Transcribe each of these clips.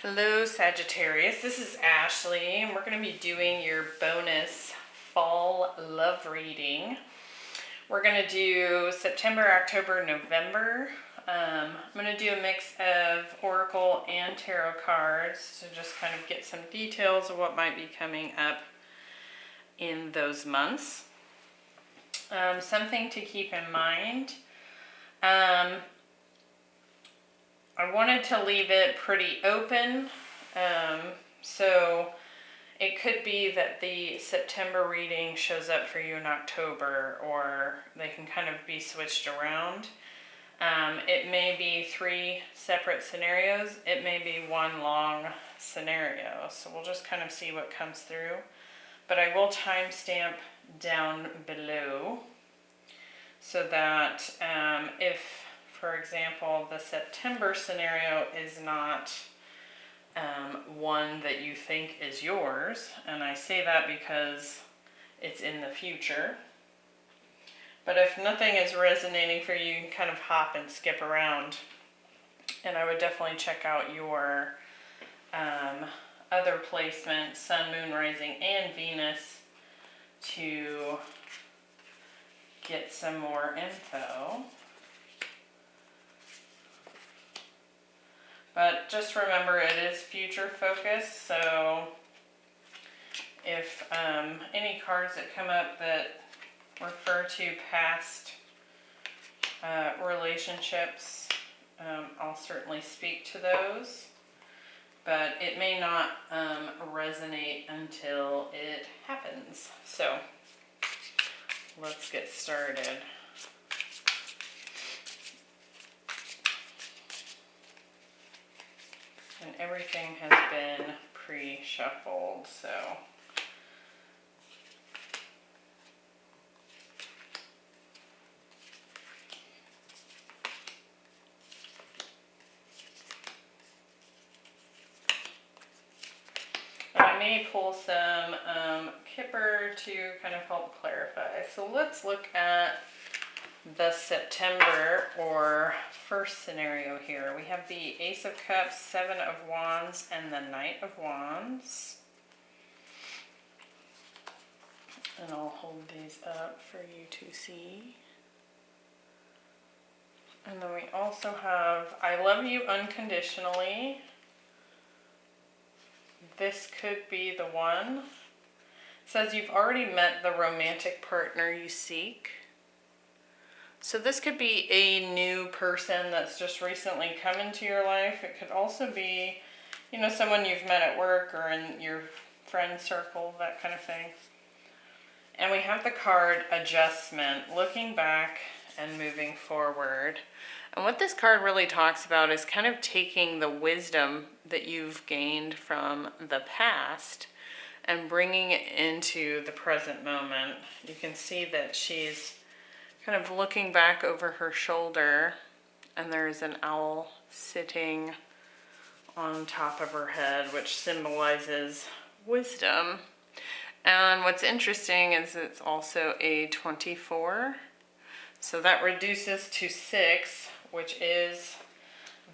Hello Sagittarius, this is Ashley and we're going to be doing your bonus fall love reading. We're going to do September, October, November. I'm going to do a mix of oracle and tarot cards to just kind of get some details of what might be coming up in those months. Something to keep in mind. I wanted to leave it pretty open, so it could be that the September reading shows up for you in October, or they can kind of be switched around. It may be 3 separate scenarios. It may be one long scenario, so we'll just kind of see what comes through. But I will timestamp down below so that if, for example, the September scenario is not one that you think is yours, and I say that because it's in the future, but if nothing is resonating for you, you can kind of hop and skip around, and I would definitely check out your other placements, Sun, Moon, Rising, and Venus, to get some more info. But just remember, it is future focused, so if any cards that come up that refer to past relationships, I'll certainly speak to those, but it may not resonate until it happens. So let's get started. And everything has been pre-shuffled, so I may pull some Kipper to kind of help clarify. So let's look at the September or first scenario here. We have the Ace of Cups, 7 of Wands, and the Knight of Wands. And I'll hold these up for you to see. And then we also have I Love You Unconditionally. This could be the one. It says you've already met the romantic partner you seek. So this could be a new person that's just recently come into your life. It could also be, you know, someone you've met at work or in your friend circle, that kind of thing. And we have the card Adjustment, looking back and moving forward. And what this card really talks about is kind of taking the wisdom that you've gained from the past and bringing it into the present moment. You can see that she's kind of looking back over her shoulder, and there's an owl sitting on top of her head, which symbolizes wisdom. And what's interesting is it's also a 24, so that reduces to 6, which is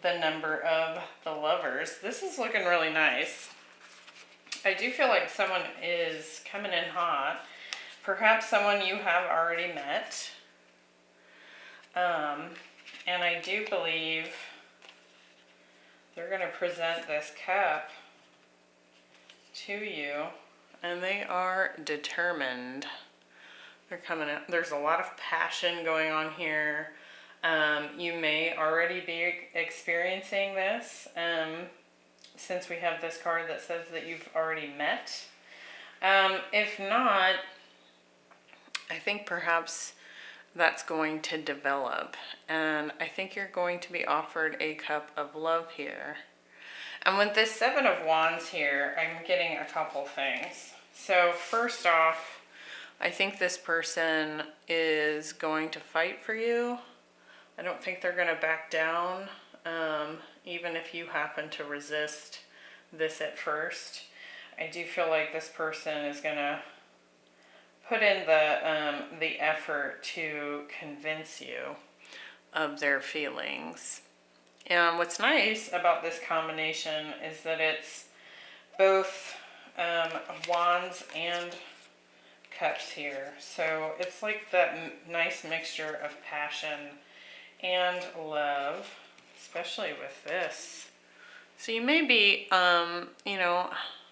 the number of the Lovers. This is looking really nice. I do feel like someone is coming in hot, perhaps someone you have already met. And I do believe they're going to present this cup to you, and they are determined. They're coming out. There's a lot of passion going on here. You may already be experiencing this, since we have this card that says that you've already met. If not, I think perhaps that's going to develop, and I think you're going to be offered a cup of love here. And with this 7 of Wands here, I'm getting a couple things. So first off, I think this person is going to fight for you. I don't think they're going to back down, even if you happen to resist this at first. I do feel like this person is going to put in the effort to convince you of their feelings. And what's nice about this combination is that it's both wands and cups here. So it's like that nice mixture of passion and love, especially with this. So you may be, you know,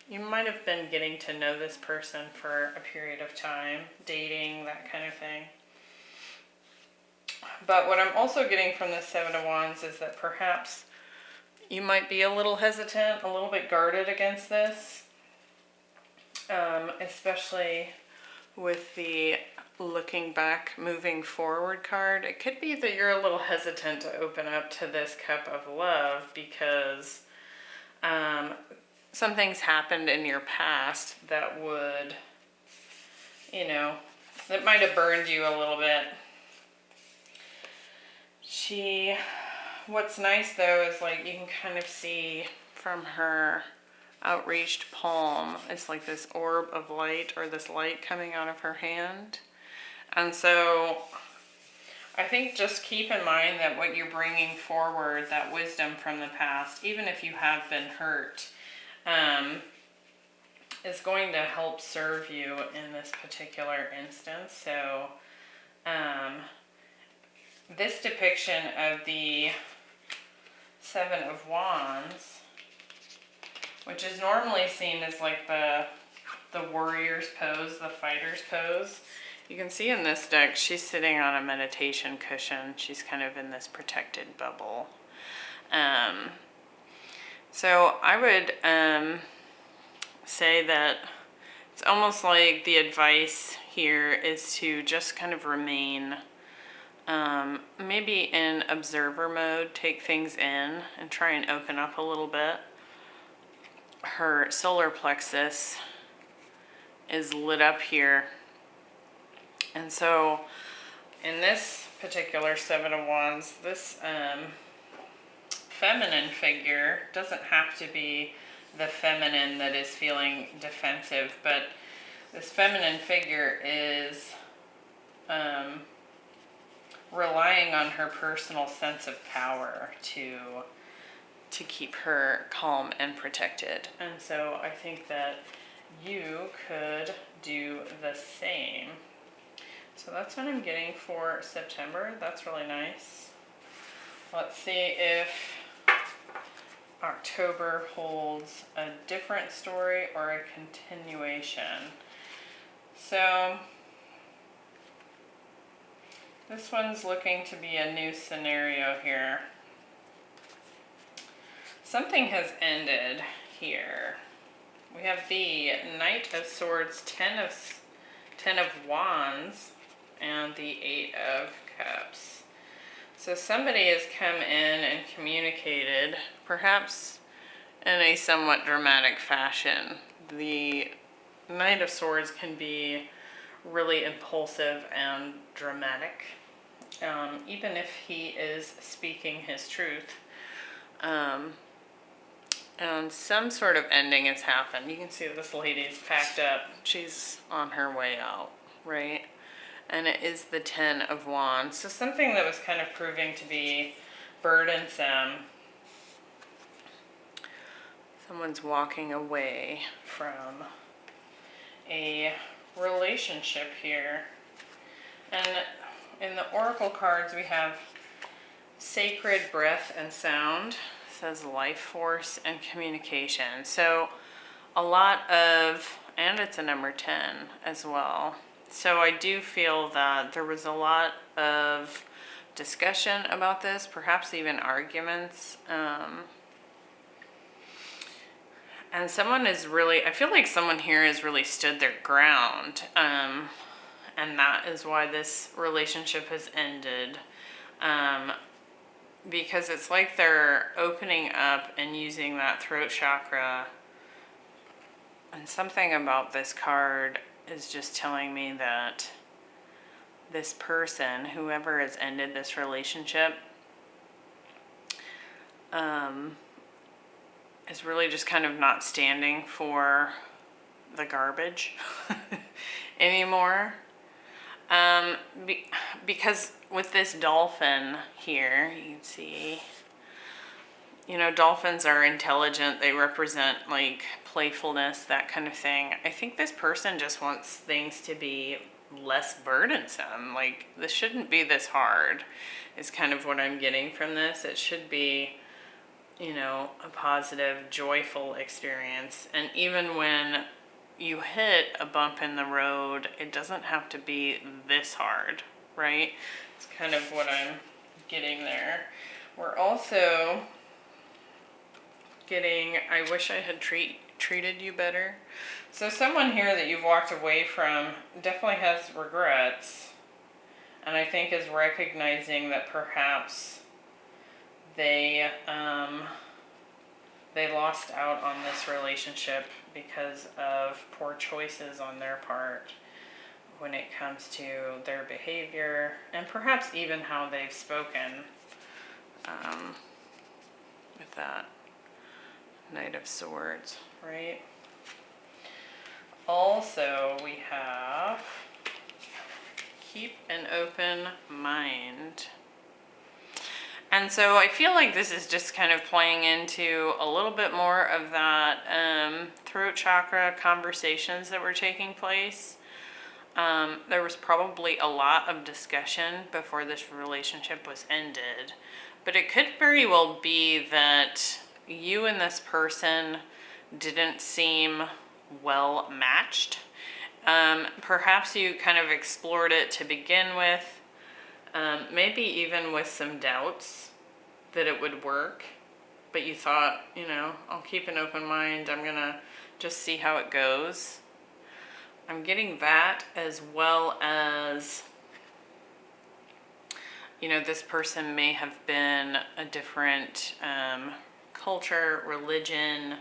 you might have been getting to know this person for a period of time, dating, that kind of thing. But what I'm also getting from the Seven of Wands is that perhaps you might be a little hesitant, a little bit guarded against this, especially with the looking back, moving forward card. It could be that you're a little hesitant to open up to this cup of love because some things happened in your past that would, you know, that might have burned you a little bit. What's nice though is like you can kind of see from her outreached palm, it's like this orb of light or this light coming out of her hand. And so I think just keep in mind that what you're bringing forward, that wisdom from the past, even if you have been hurt, is going to help serve you in this particular instance. So this depiction of the Seven of Wands, which is normally seen as like the warrior's pose, the fighter's pose. You can see in this deck, she's sitting on a meditation cushion. She's kind of in this protected bubble. So I would say that it's almost like the advice here is to just kind of remain maybe in observer mode, take things in and try and open up a little bit. Her solar plexus is lit up here. And so in this particular Seven of Wands, this feminine figure doesn't have to be the feminine that is feeling defensive, but this feminine figure is relying on her personal sense of power to keep her calm and protected. And so I think that you could do the same. So that's what I'm getting for September. That's really nice. Let's see if October holds a different story or a continuation. So this one's looking to be a new scenario here. Something has ended here. We have the Knight of Swords, Ten of Wands, and the Eight of Cups. So somebody has come in and communicated, perhaps in a somewhat dramatic fashion. The Knight of Swords can be really impulsive and dramatic, even if he is speaking his truth. And some sort of ending has happened. You can see this lady's packed up. She's on her way out, right? And it is the Ten of Wands. So something that was kind of proving to be burdensome. Someone's walking away from a relationship here. And in the oracle cards, we have Sacred Breath and Sound. It says life force and communication. So a lot of, and it's a number 10 as well. So I do feel that there was a lot of discussion about this, perhaps even arguments. And someone is really, I feel like someone here has really stood their ground. And that is why this relationship has ended. Because it's like they're opening up and using that throat chakra. And something about this card is just telling me that this person, whoever has ended this relationship, is really just kind of not standing for the garbage anymore. Because with this dolphin here, you can see You know, dolphins are intelligent. They represent like playfulness, that kind of thing. I think this person just wants things to be less burdensome. Like, this shouldn't be this hard, is kind of what I'm getting from this. It should be, you know, a positive, joyful experience. And even when you hit a bump in the road, it doesn't have to be this hard, right? It's kind of what I'm getting there. We're also getting, I wish I had treated you better. So someone here that you've walked away from definitely has regrets, and I think is recognizing that perhaps they lost out on this relationship because of poor choices on their part when it comes to their behavior and perhaps even how they've spoken with that Knight of Swords, right? Also, we have keep an open mind. And so I feel like this is just kind of playing into a little bit more of that throat chakra conversations that were taking place. There was probably a lot of discussion before this relationship was ended, but it could very well be that you and this person didn't seem well matched. Perhaps you kind of explored it to begin with, maybe even with some doubts that it would work, but you thought, you know, I'll keep an open mind, I'm gonna just see how it goes. I'm getting that, as well as, you know, this person may have been a different culture, religion.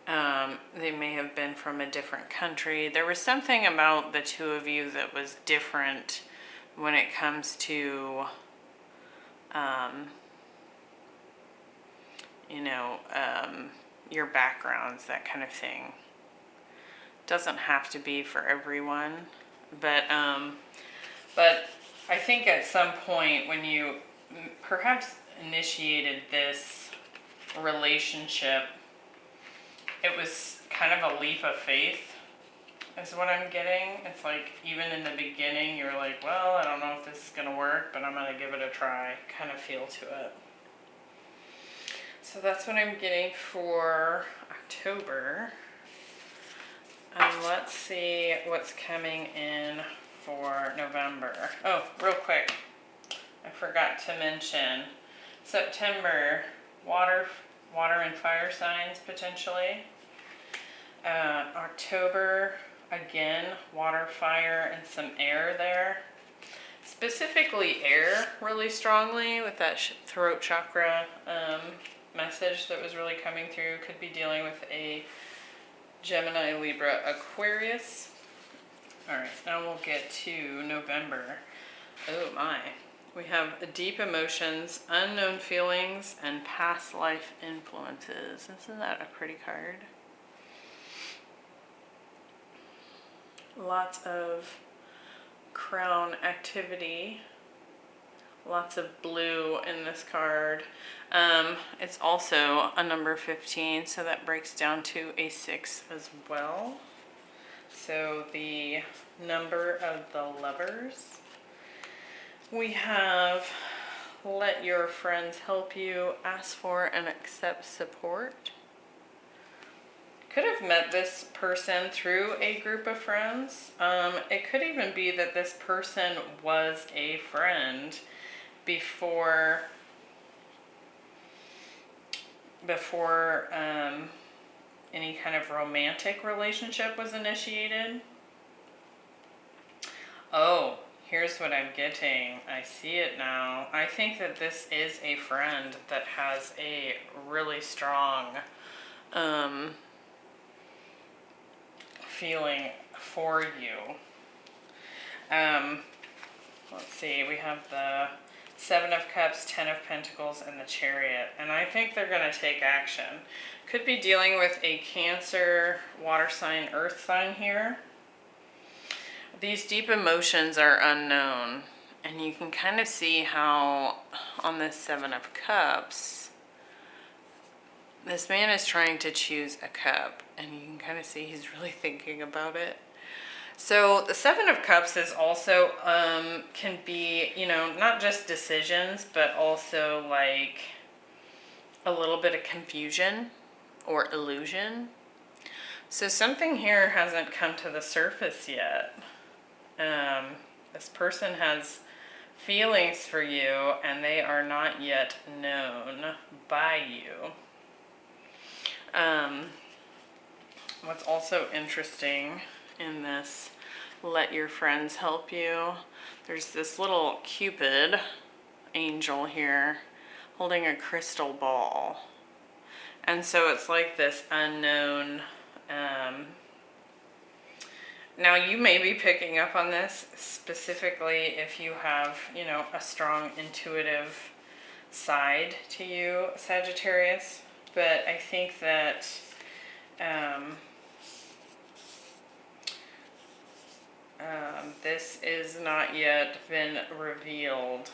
They may have been from a different country. There was something about the two of you that was different when it comes to, you know, your backgrounds, that kind of thing. Doesn't have to be for everyone, but I think at some point when you perhaps initiated this relationship, it was kind of a leap of faith, is what I'm getting. It's like, even in the beginning, you're like, well, I don't know if this is going to work, but I'm going to give it a try, kind of feel to it. So that's what I'm getting for October. Let's see what's coming in for November. Oh, real quick, I forgot to mention, September, water and fire signs potentially. October, again, water, fire, and some air there. Specifically air really strongly with that throat chakra message that was really coming through. Could be dealing with a Gemini, Libra, Aquarius. Alright, now we'll get to November. Oh my. We have deep emotions, unknown feelings, and past life influences. Isn't that a pretty card? Lots of crown activity. Lots of blue in this card. It's also a number 15, so that breaks down to a 6 as well. So the number of the Lovers. We have let your friends help you, ask for and accept support. Could have met this person through a group of friends. It could even be that this person was a friend before any kind of romantic relationship was initiated. Oh, here's what I'm getting. I see it now. I think that this is a friend that has a really strong feeling for you. Let's see, we have the 7 of Cups, 10 of Pentacles, and the Chariot. And I think they're going to take action. Could be dealing with a Cancer, water sign, earth sign here. These deep emotions are unknown. And you can kind of see how on this 7 of Cups, This man is trying to choose a cup, and you can kind of see he's really thinking about it. So the Seven of Cups is also, can be, you know, not just decisions, but also like a little bit of confusion or illusion. So something here hasn't come to the surface yet. This person has feelings for you, and they are not yet known by you. What's also interesting in this, let your friends help you. There's this little Cupid angel here holding a crystal ball. And so it's like this unknown, now you may be picking up on this specifically if you have, you know, a strong intuitive side to you, Sagittarius. But I think that this is not yet been revealed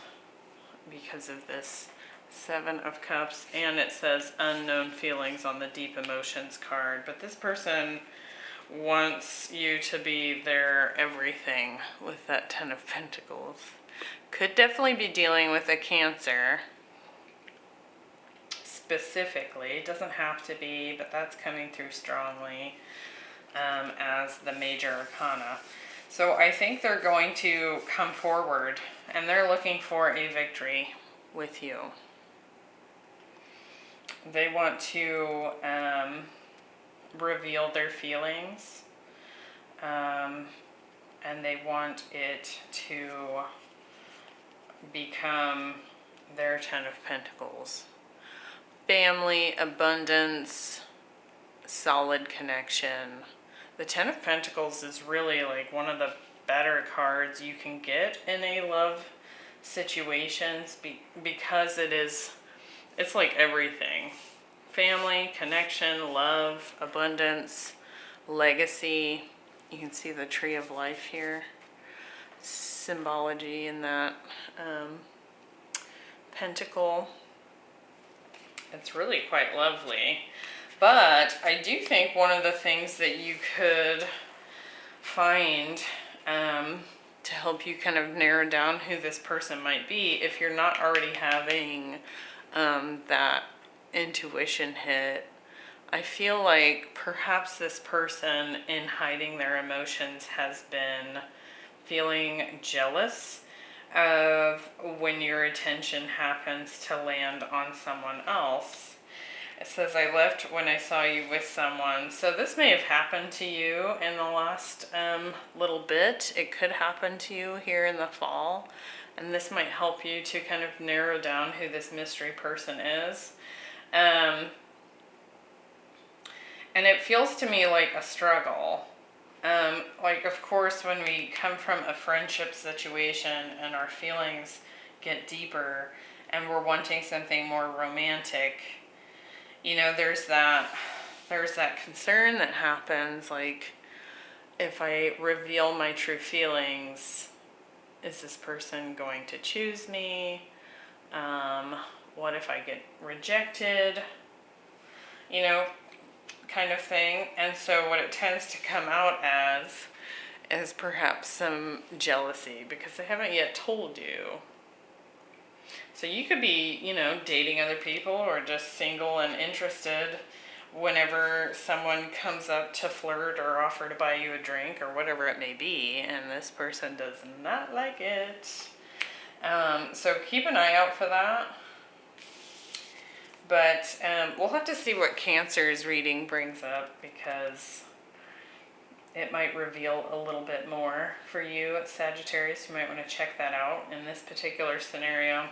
because of this Seven of Cups, and it says unknown feelings on the deep emotions card. But this person wants you to be their everything with that Ten of Pentacles. Could definitely be dealing with a Cancer specifically. It doesn't have to be, but that's coming through strongly as the major arcana. So I think they're going to come forward, and they're looking for a victory with you. They want to reveal their feelings, and they want it to become their Ten of Pentacles. Family, abundance, solid connection. The Ten of Pentacles is really like one of the better cards you can get in a love situations because it's like everything. Family, connection, love, abundance, legacy. You can see the tree of life here. Symbology in that pentacle. It's really quite lovely. But I do think one of the things that you could find to help you kind of narrow down who this person might be, if you're not already having that intuition hit, I feel like perhaps this person, in hiding their emotions, has been feeling jealous of when your attention happens to land on someone else. It says, I left when I saw you with someone. So this may have happened to you in the last little bit. It could happen to you here in the fall. And this might help you to kind of narrow down who this mystery person is. And it feels to me like a struggle. Like, of course, when we come from a friendship situation and our feelings get deeper and we're wanting something more romantic, you know, there's that concern that happens, like, if I reveal my true feelings, is this person going to choose me? What if I get rejected? You know, kind of thing. And so what it tends to come out as is perhaps some jealousy because they haven't yet told you. So you could be, you know, dating other people or just single and interested whenever someone comes up to flirt or offer to buy you a drink or whatever it may be, and this person does not like it. So keep an eye out for that. But we'll have to see what Cancer's reading brings up because it might reveal a little bit more for you, Sagittarius. You might want to check that out in this particular scenario.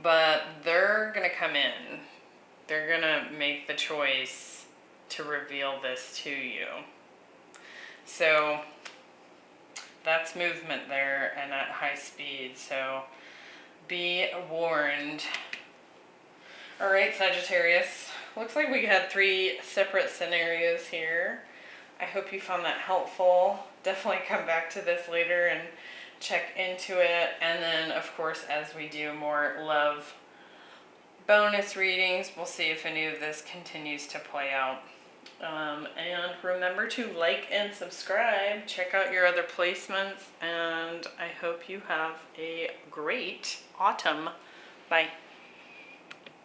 But they're going to come in. They're going to make the choice to reveal this to you. So that's movement there and at high speed. So be warned. All right, Sagittarius. Looks like we had 3 separate scenarios here. I hope you found that helpful. Definitely come back to this later and check into it. And then, of course, as we do more love bonus readings. We'll see if any of this continues to play out. And remember to like and subscribe. Check out your other placements. And I hope you have a great autumn. Bye.